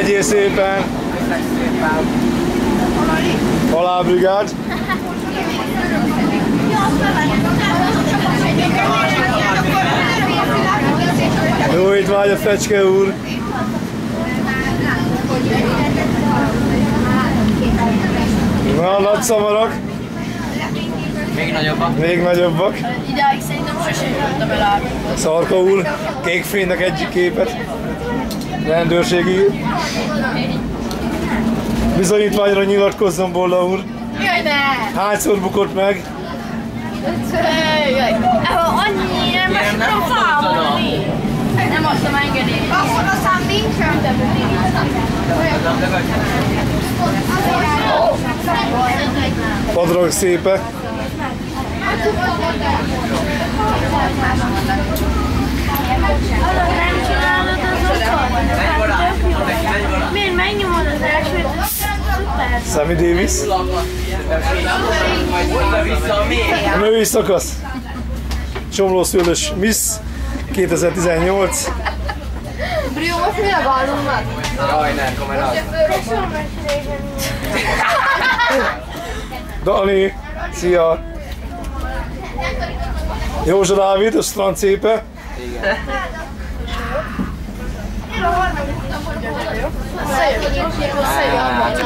Legyél szépen! Halálbrigád! Jó étvágy a fecske úr! Na, nagy szamarak! Még nagyobbak. Még nagyobbak. Idáig szerintem sosem jöttem el árulni. Szarka úr, kékfénynek egyik képet. Rendőrségi bizonyítványra nyilatkozzon, Bolla úr. Jaj, ne! Hányszor bukott meg? Jaj, annyi, nem tudom számolni. Nem adtam engedélyt. Akkor aztán nincsen. Padrag szépe. Nem csinálod az okat? Miért megnyomod az elsőt? Szuper. Sammy Davis. A női szakasz. Csomlószőlős Miss 2018. Brio, most mi a ballonnak? Jaj, ne, kamerát. Dani, szia! Józsa Dávid, a strand szépe. Igen. Összejön.